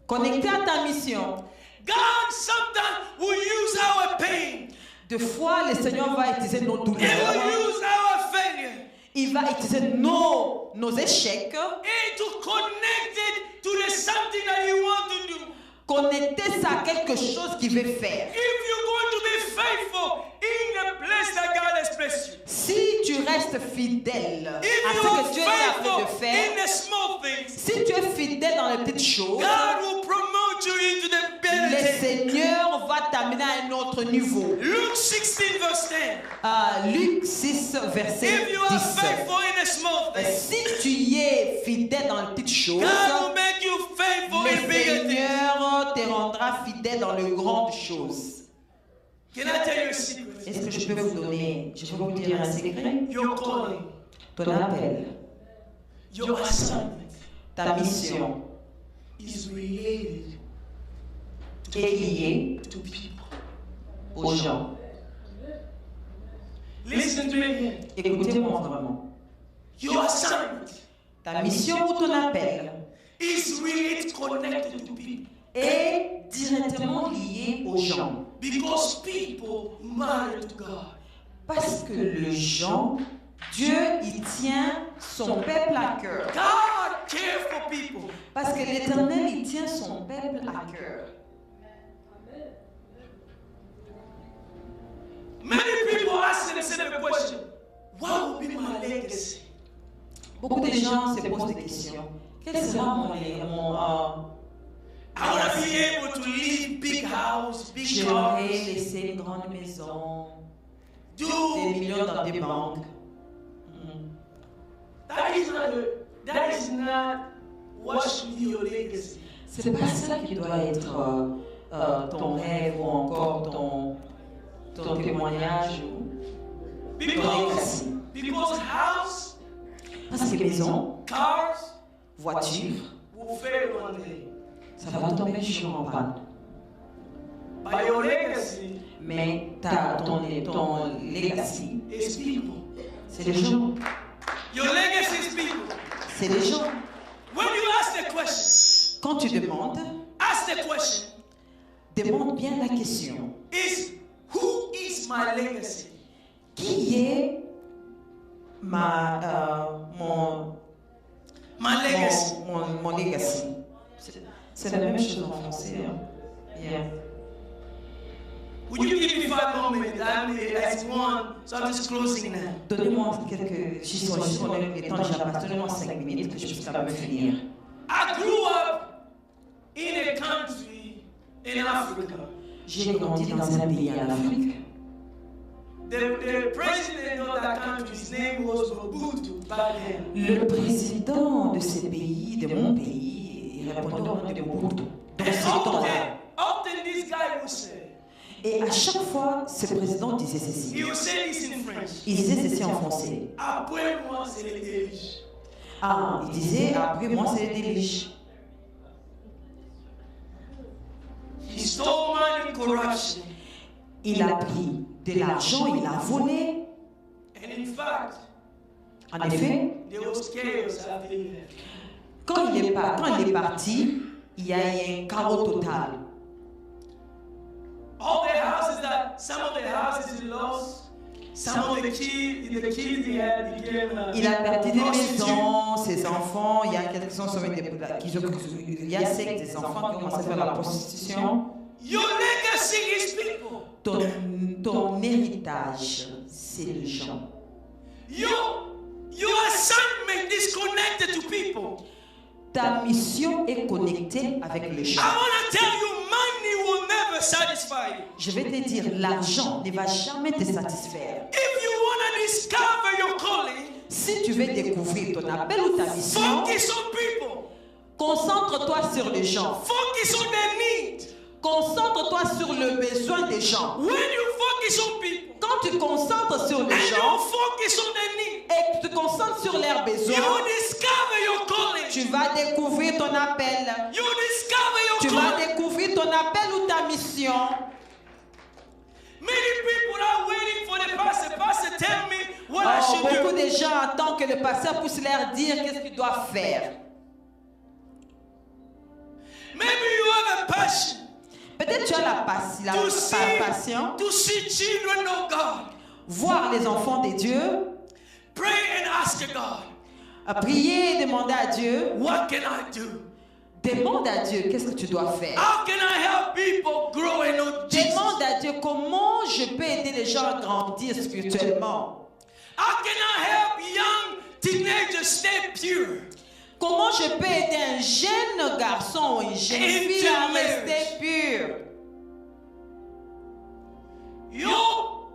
Connecté à ta mission. God sometimes will use our pain. Des fois, le Seigneur va utiliser nos He will douleurs. use our failure. Il va utiliser nos échecs. And to connect it to the something that you want to do. Connecter ça à quelque chose qu'il veut faire. If you're going to be faithful in the place that God has placed you. Si tu restes fidèle à If ce you que are Dieu t'a appelé de faithful faire, in the small things, si tu es fidèle dans les petites choses, God will promote you into the le better things. Seigneur va t'amener à un autre niveau. Luke 16 verse 10. Luc 6, verset If you are 10. faithful in the small things, Si tu y es fidèle dans les petites choses, God will make you faithful le in bigger things. Seigneur te rendra fidèle dans les grandes choses. Can I tell you a secret? Est-ce que je peux vous donner, je peux vous dire un secret? Your calling, Ton appel, your assignment ta mission is related est liée to people. aux gens. Listen to me again. Écoutez-moi vraiment. Your assignment Ta mission ou ton appel is really connected to people. est directement lié aux gens. Because people matter to God. Parce que les gens, Dieu, il tient son peuple à cœur. God cares for people. Parce que l'Éternel, il tient son peuple à cœur. Many people ask themselves a question. What will be my legacy? Beaucoup de gens se posent des questions. Quel sera mon I want to be able to live big house, big J'aimerais cars, laisser une grande maison, des do. millions dans des banques. That is not what should be your legacy. C'est pas ça qui doit être ton rêve ou encore ton témoignage ou ton Because, legacy. because house, Parce que maison, cars voiture, will fail one day. ça va tomber un jour en panne. But your legacy Mais ton legacy, is people. c'est les gens. Your legacy is people. C'est les gens. When you ask the question, Quand tu demandes, ask the question, demande bien la question. who is my legacy? Qui est mon My legacy. mon legacy? C'est la même chose en français. Hein. Yeah. Would you give me 5 moments? That's one. So I'm just closing now. Donnez-moi quelques. J'y suis le temps déjà passe. Donnez-moi 5 minutes que je puisse quand même finir. I grew up in a country in Africa. J'ai grandi dans un pays en Afrique. The president of that country, his name was Mobutu back then. Le président de ce pays, de mon pays, il répondait au nom de Mobutu. Dans ce temps-là. Often this guy would say, Et à chaque fois, ce président disait ceci. he would say this in French. Il disait ceci en français. Après moi, c'est les délices. Ah, il disait, après moi, c'est les délices. He stole money, corruption. Il a pris de l'argent, il a volé. And in fact, En effet, there was chaos after he left. quand il est parti, il y a eu un chaos total. all the houses that some of the houses he lost, some of the kids he had became. Il a perdu des maisons, ses enfants. Il y a quelques qui ont il y a des enfants qui ont commencé à faire la prostitution. Your legacy is people. Ton héritage, c'est les gens. Your assignment is connected to people. Ta mission est connectée avec les gens. I want to tell you, money will never satisfy you. Je vais te dire, l'argent ne va jamais te satisfaire. If you want to discover your calling, si tu veux découvrir ton appel ou ta mission, focus on people. Concentre-toi sur les gens. Focus on their need. Concentre-toi sur le besoin des gens. When you focus on people, quand tu concentres sur les and gens, you focus on their need, et tu te concentres sur leurs besoins, you discover your calling. Tu vas découvrir ton appel. You discover your tu calling. vas découvrir ton appel ou ta mission. Many people are waiting for the pastor tell me what I should do. Beaucoup de gens attendent que le pasteur puisse leur dire qu'est-ce qu'ils doivent faire. Maybe you have a passion. Peut-être tu as la passion to see children of God. Voir les enfants de Dieu. Pray and ask God. Prier et demander à Dieu. What can I do? Demande à Dieu qu'est-ce que tu dois faire. How can I help people grow and know Jesus? Demande à Dieu comment je peux aider les gens à grandir spirituellement. How can I help young teenagers stay pure? Comment je peux aider un jeune garçon ou une jeune fille à rester pure? Your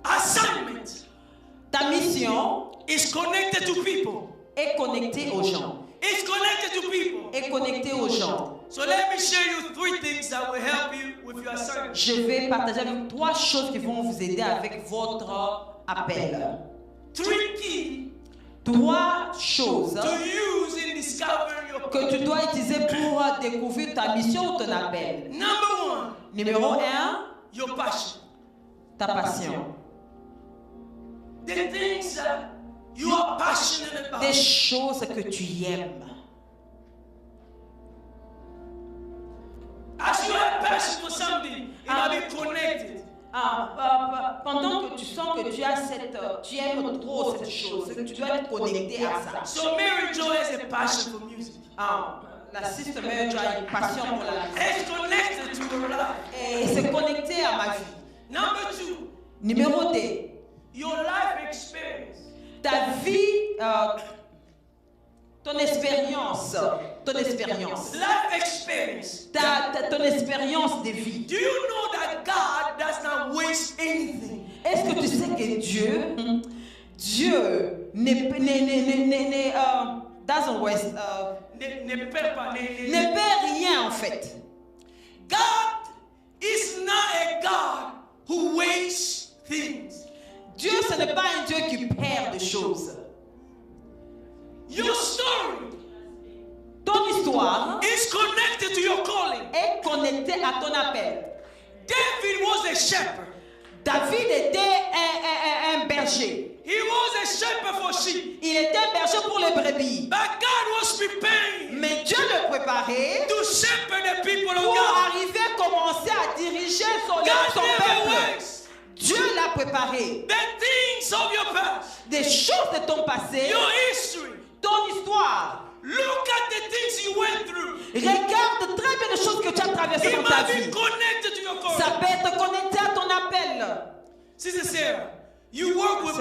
assignment, ta mission, is connected to people. Est connectée aux gens. It's connected to people. Est connectée aux gens. So let me share you 3 things that will help you with your assignment. Je vais partager avec 3 choses qui vont vous aider avec votre appel. 3 keys. 3 choses to use in discovering your que tu dois utiliser pour découvrir ta mission ou ton appel. Number 1. Numéro 1. Your passion. Ta passion. The things that you are passionate about. Des choses que tu aimes. As you have passion for something, it will be connected. Pendant que tu sens que tu aimes trop cette chose, tu dois être connecté à ça. So Mary Jo has a passion for music. La sister Mary Jo a une passion pour la musique. It's connected to her life. Et c'est connecté à ma vie. Number 2. Numéro 2. Your life experience. Ta vie, ton expérience. Life experience. Ton expérience de vie. Do you know that God does not waste anything? Est-ce que tu sais que Dieu doesn't waste, ne perd rien en fait. God is not a God who wastes things. Dieu, ce n'est pas un Dieu qui perd des choses. Your story, ton histoire, is connected to your calling. Est connectée à ton appel. David was a shepherd. David était un berger. He was a shepherd for sheep. Il était un berger pour les brebis. But God was preparing. Mais Dieu le préparait to shepherd the people of pour God. arriver à commencer à diriger son peuple. Dieu l'a préparé. The things of your past. Des choses de ton passé. Your history. Ton histoire. Look at the things you went through. Regarde très bien les choses que tu as traversées dans ta vie. Ça peut être connecté à ton appel. Sister Sarah, you work with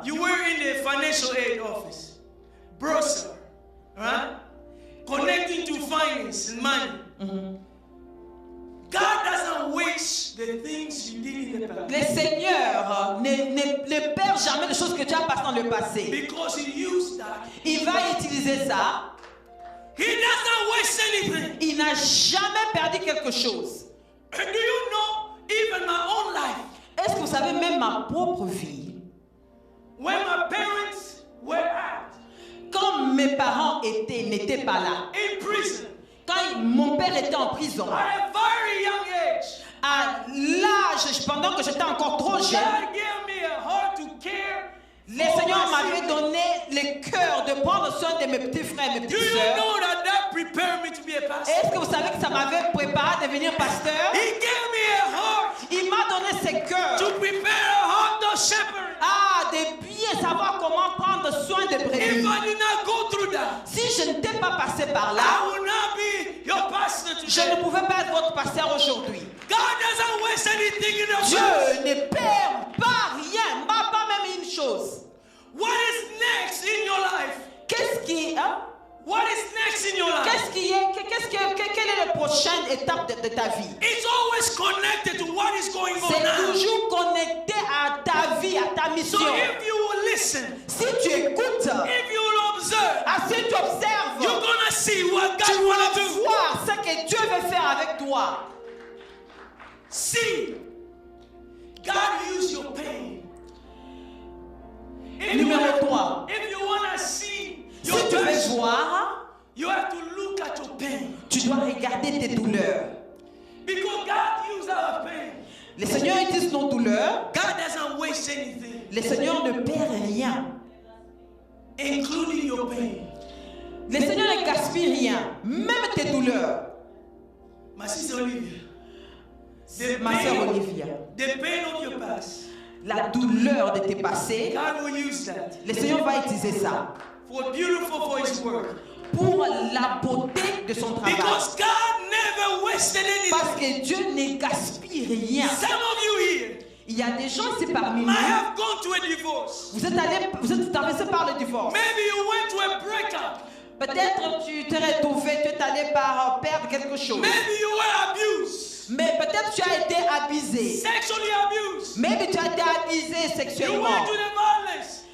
you were in the financial aid office. Brussels, right? Connecting to finance and money. Mm-hmm. God doesn't waste the things you did in the past. Le Seigneur ne perd jamais les choses que tu as passées dans le passé. Because he used that. Il va utiliser ça. He doesn't waste anything. Il n'a jamais perdu quelque chose. Do you know even my own life? Est-ce que vous savez même ma propre vie? When my parents were out. Quand mes parents n'étaient pas là. In prison. Quand mon père était en prison. At a very young age. À l'âge, pendant que j'étais encore trop jeune, God gave me a heart to care. Le Seigneur m'a m'avait donné le cœur de prendre soin de mes petits frères et mes Do petites you sœurs. know that prepared me to be a pastor? Est-ce que vous savez que ça m'avait préparé à devenir pasteur? He gave me a heart Il m'a donné ce cœur. to prepare a heart of shepherd. Ah, de bien savoir comment prendre soin des If brebis. I did not go through that, Si je n'étais pas passé par là, I will not be your pastor je ne today. pouvais pas être votre pasteur aujourd'hui. God doesn't waste anything in the Dieu world. ne perd pas rien, pas même une chose. What is next in your life? Qu'est-ce qui, hein? What is next in your life? Quelle est la prochaine étape de ta vie? It's always connected to what is going on C'est now. toujours connecté à ta vie, à ta So mission. if you will listen, Si tu écoutes, if you will observe, si tu observes, you're gonna see what tu God wanna vas do. voir ce que Dieu veut faire avec toi. See, God use your pain. If you Numéro wanna- 3. if you wanna see Si your tu veux passion, voir, you have to look at your pain. tu dois regarder tes douleurs. Because God uses our pain. Le Seigneur utilise nos douleurs. God doesn't waste anything, Le Seigneur ne perd rien. including your pain. Le Seigneur ne gaspille rien, même tes douleurs. My sister Olivia, the Ma sœur pain, Olivia, the pain of your past, la douleur de tes passés, God will use that le Seigneur va utiliser ça for beautiful for His work. pour la beauté de son travail. Because God never wasted anything. Parce que Dieu ne gaspille rien. Some of you here Il y a des gens ici parmi nous, might have gone to a divorce. vous êtes traversés par le divorce. Maybe you went to a breakup. Peut-être tu t'es retrouvé, tu es allé par perdre quelque chose. Maybe you were abused, Mais peut-être tu as été abusé. sexually abused. Maybe tu as été abusé You sexuellement. went to the violence.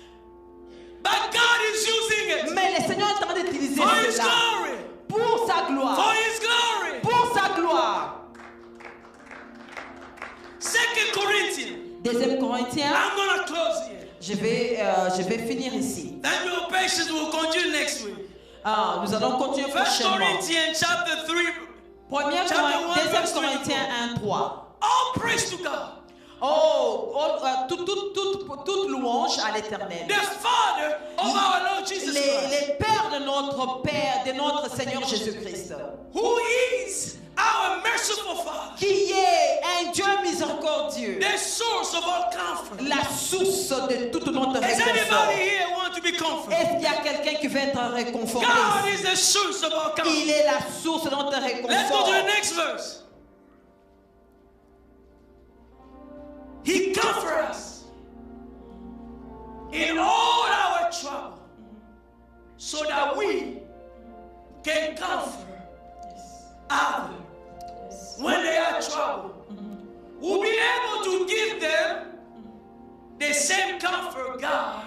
But God is using it Mais le Seigneur est en train d'utiliser for His cela glory. pour sa For gloire. His glory. Pour sa gloire. 2 Corinthians. 2 Corinthiens, I'm going to close here. je vais finir ici. That your patience will continue next week. Nous allons continuer 1 prochainement. Corinthians chapter 3. 2 Corinthiens 1, 3. All praise to God. Toute louange à l'Éternel. The Father of our Lord Jesus Christ. Les pères de notre Père, de notre Seigneur Jésus-Christ. Who is our merciful Father. Qui est un Dieu miséricordieux. The source of all comfort. La source de toute notre Does réconfort. anybody here want to be comforted? Est-ce qu'il y a quelqu'un qui veut être réconforté? God is the source of all comfort. Il est la source de notre Let's go réconfort. to the next verse. He comforts us in all our trouble so that we can comfort others when they are troubled. We'll be able to give them the same comfort God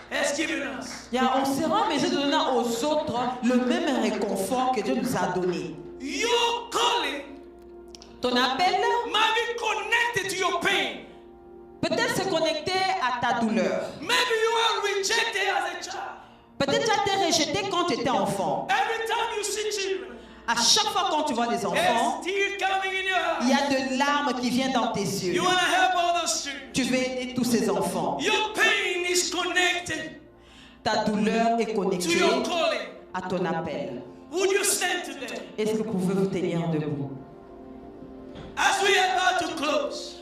has given us. On sera en mesure de donner aux autres le même réconfort que Dieu nous a donné. Your calling Ton appel might be connected to your pain. peut-être se connecter à ta douleur. Maybe you were rejected as a child. Peut-être tu as été rejeté quand tu étais enfant. Every time you see children, À chaque fois quand tu vois des enfants, there's tears coming in your il y eyes. a de larmes qui viennent dans tes yeux. You want to help all those children. Tu veux aider tous ces enfants. Your pain is connected Ta douleur est to connectée your calling. à ton appel. Would you stand today? Est-ce que vous pouvez vous tenir debout? As we are about to close,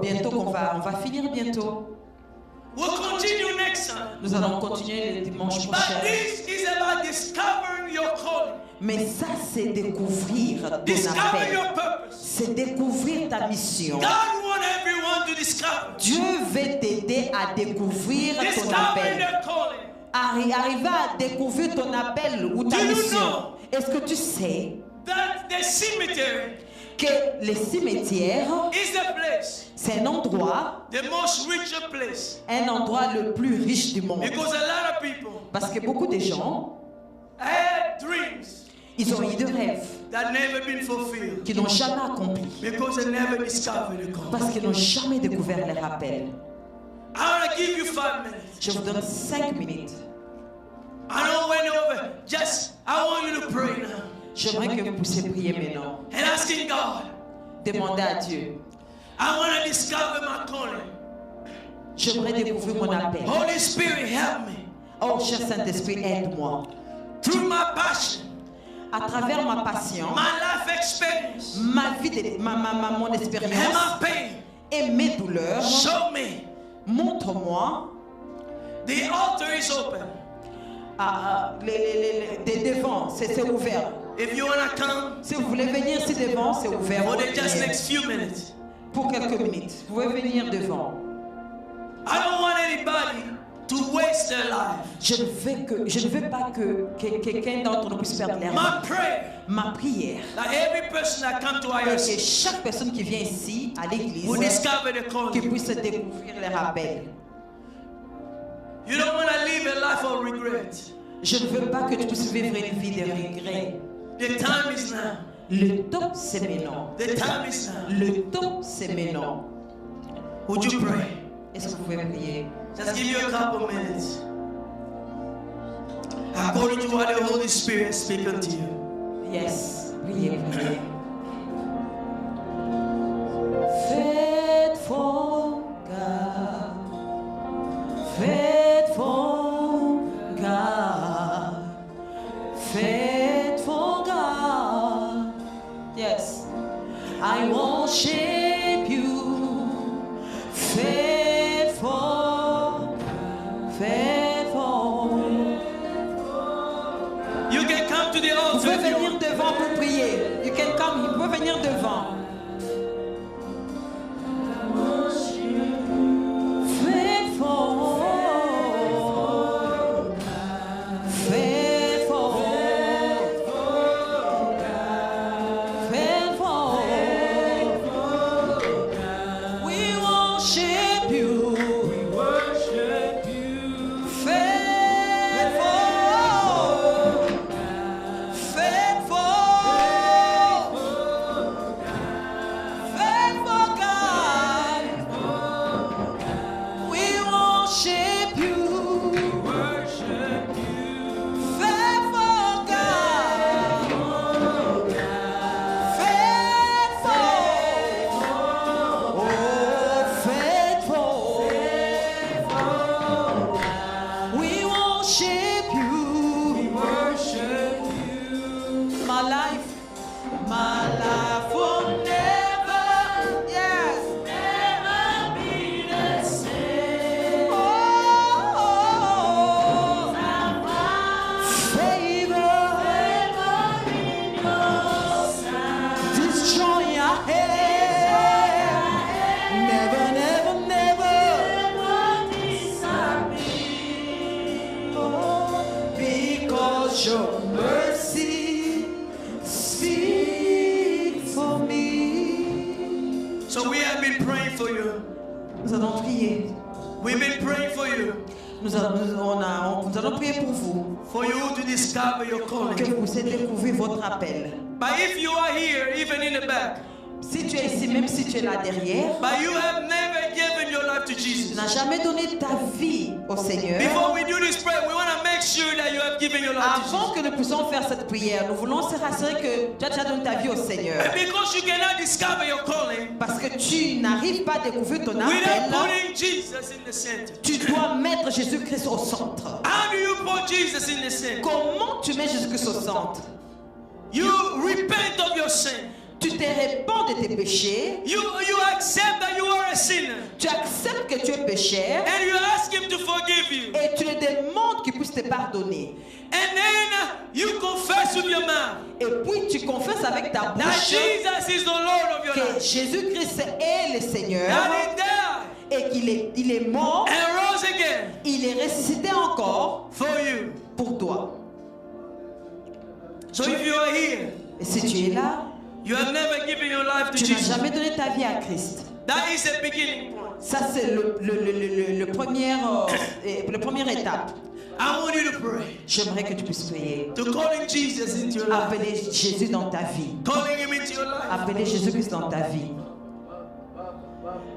Bientôt on va finir bientôt. we'll continue next time. Nous allons continuer le dimanche But prochain. this is about discovering your calling, Mais ça, c'est découvrir ton discovering appel. your purpose. C'est découvrir ta mission. God wants everyone to discover. Dieu veut t'aider à découvrir ton Discovering appel. their calling. Arriver à découvrir ton appel ou ta Do you mission. know Est-ce que tu sais That the cemetery que les cimetières, is the place, c'est un endroit the most richer place. le plus riche du monde? Because a lot of people Parce que beaucoup de gens, had dreams ils ont eu des rêves that never been fulfilled. qu'ils n'ont jamais accomplis. Because they never discovered the calling. Parce qu'ils n'ont jamais découvert leur appel. I want to give you 5 minutes. Je vous donne 5 minutes. I don't went over. I want you to pray now. J'aimerais que vous puissiez prier maintenant. And asking God, Demandez à Dieu. I want to discover my calling J'aimerais découvrir mon appel. Holy Spirit, help me. Oh, cher Saint-Esprit, aide-moi. Through my passion, À travers ma passion, my life experience, ma vie, mon and expérience my pain, et mes douleurs, show me. montre-moi The altar is open. des devants, c'est ouvert. If you want to come Si vous voulez venir ici devant, c'est ouvert. for the just next few minutes, Pour quelques minutes, vous pouvez venir devant. I don't want anybody to waste their life. Je ne veux pas que quelqu'un d'entre nous puisse perdre l'air. My prayer Ma prière, that every person that comes to que IRC chaque personne qui vient ici à l'église, will discover the qui calling. puisse découvrir les rappels. You don't want to live a life of regret. Je ne veux pas que tu puisses vivre une vie de regret. The time is now. Le temps, c'est maintenant. The time is now. Le temps, c'est maintenant. Would you pray? Est-ce que vous pouvez prier? Just give you a couple minutes. According to what the Holy Spirit speaks unto you. Yes. Priez, priez. Faithful God. Faithful God. Faithful God. Yes. I worship you. Faithful. Faithful. You can come to the Vous altar pouvez if you venir want. devant pour prier. You can come. Vous pouvez venir devant. Your mercy speak for me. So we have been praying for you. Nous allons prier. We've been praying for you. Nous allons prier pour vous. For you to discover your Que calling. vous puissiez découvrir votre appel. But if you are here, even in the back, Si tu es ici, même si tu es là derrière, but you have never given your life to tu Jesus. n'as jamais donné ta vie au Seigneur. Before we do this prayer, we want to make sure that you have given your life to Avant Jesus. que nous puissions faire cette prière, nous voulons se rassurer que tu as déjà donné ta vie au Seigneur. And because you cannot discover your calling Parce que tu n'arrives pas à découvrir ton without appel, putting Jesus in the center. tu dois mettre Jésus-Christ au centre. How do you put Jesus in the center? Comment tu mets Jésus-Christ au centre? You repent of your sin. Tu te répands de tes péchés, You accept that you are a sinner. tu acceptes que tu es pécheur And you ask him to forgive you. et tu lui demandes qu'il puisse te pardonner. And then you confess with your mouth Et puis tu confesses avec ta that bouche Jesus is the Lord of your que life. Jésus-Christ est le Seigneur That he died et qu'il est mort, and rose again il est ressuscité encore for you. pour toi. So if you are here, Et si tu es là, you have never given your life to tu n'as Jesus. jamais donné ta vie à Christ. That is the beginning point. Ça, c'est le première étape. I want you to pray. J'aimerais que tu puisses prier. To calling Jesus into your life. Appeler Jésus dans ta vie. Calling him into your life. Appeler Jésus-Christ dans ta vie.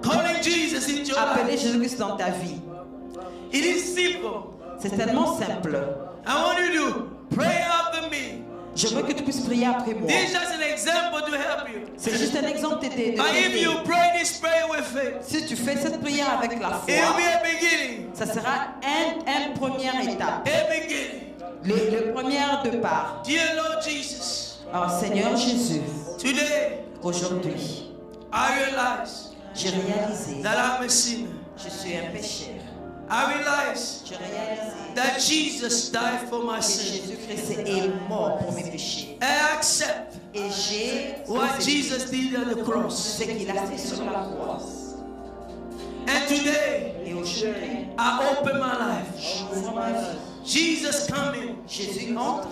Calling Jesus into your Appeler life. Jésus-Christ dans ta vie. It is simple. C'est tellement simple. I want you to pray after me. J'aimerais que tu puisses prier après moi. This is just an example to help you. C'est juste un exemple de t'aider. But if you pray this prayer with faith, Si tu fais cette prière avec la it will be foi, a beginning. ça sera une première étape. A beginning. Le premier départ. Dear Lord Jesus, Alors Seigneur Jésus, today aujourd'hui, I realize j'ai réalisé that I'm a sinner. je suis un pécheur. I realize J'ai réalisé that Jesus died for my que sin. Jésus-Christ est mort pour mes péchés. I accept Et j'ai what Jesus did on the cross. ce qu'il a fait sur la croix. And today, Et aujourd'hui, I open my life. j'ouvre ma vie. Jesus coming Jésus entre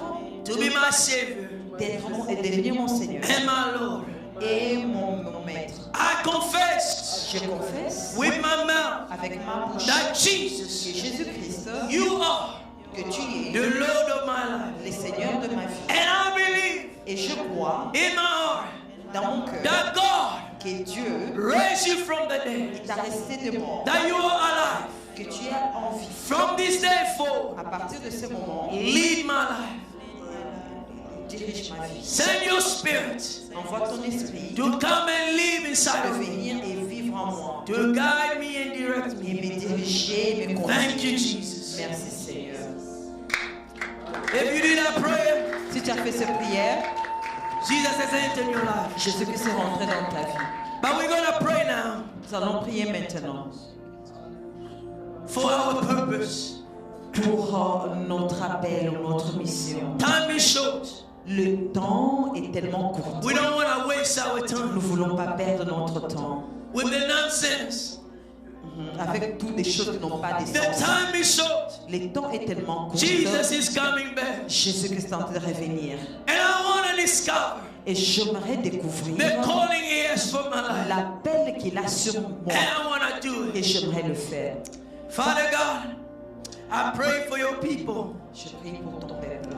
to be my Savior et devenir mon Seigneur and my Lord. et mon maître. I confess Je confesse with my mouth avec ma bouche that que Jesus, Jésus-Christ, you are que tu es the Lord of my life. le Seigneur de ma vie. And I believe Et je crois in my heart dans mon cœur that God que Dieu raised you from the dead, t'a resté de mort, that you are alive. que tu es en vie. From this day forward, À partir de ce moment, lead my life. dirige ma vie. Send your spirit Envoie ton esprit to come and live inside de of me, venir et vivre en moi, to guide me and direct et me. me diriger, me Thank you, conduire. Jesus. Merci Seigneur. If you did that prayer, Si tu as fait cette prière, Jesus has entered your life. Jésus-Christ est rentré dans ta vie. But we're going to pray now Nous allons prier maintenant for our purpose. pour notre appel ou notre mission. Time is short. Le temps est tellement court. We don't want to waste our Nous ne time voulons pas perdre notre temps with the nonsense. avec toutes des choses qui n'ont pas de The sens. time is short. Le temps est tellement court. Jesus is coming back. Jésus-Christ est en train de revenir. And I want to discover Et j'aimerais the découvrir calling he has for my life. l'appel qu'il a sur And moi. I want to do Et it. j'aimerais le faire. Father God, I pray for your people. Je prie pour ton peuple.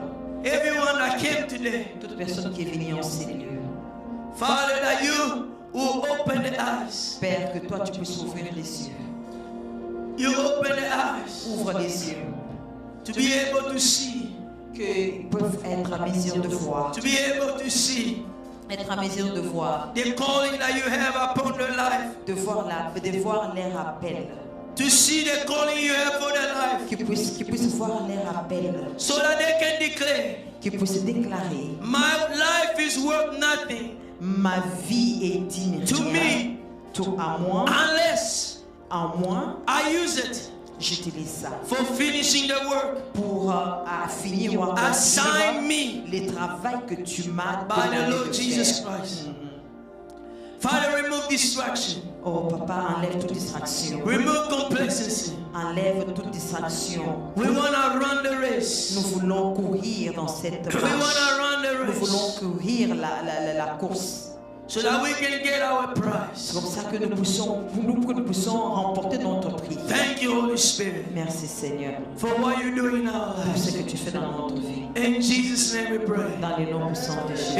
Everyone that came today. Toute personne qui est venue en ces lieux. Father, that you will open the eyes. Père, que toi tu puisses ouvrir les yeux. You open the eyes Ouvre les yeux. to be able to see. Qu'ils peuvent être à mesure de voir. To be able to see Être à mesure de voir. the calling that you have upon their life. De voir leur appel. To see the calling you have for their life. Qu'ils puissent voir leur appel. So that they can declare, Qu'ils puissent déclarer: my life is worth nothing ma vie est digne to rien. me Tout à moi, unless I use it j'utilise ça for finishing the work pour finir ou assigned accomplir me le travail que tu m'as by the demandé Lord de Jesus faire. Christ. Father, remove distraction. Oh papa, enlève toute distraction. Remove complacency. Enlève toute distraction. We want to run the race. Nous voulons courir dans cette We want marche. to run the Nous voulons race courir la course. so that we can get our C'est prize. comme ça que nous puissions remporter notre prix. Thank you, Holy Spirit, Merci Seigneur for what you're doing in our pour ce lives. que tu fais dans notre vie. In Jesus' name we pray. Dans le nom puissant de Jésus.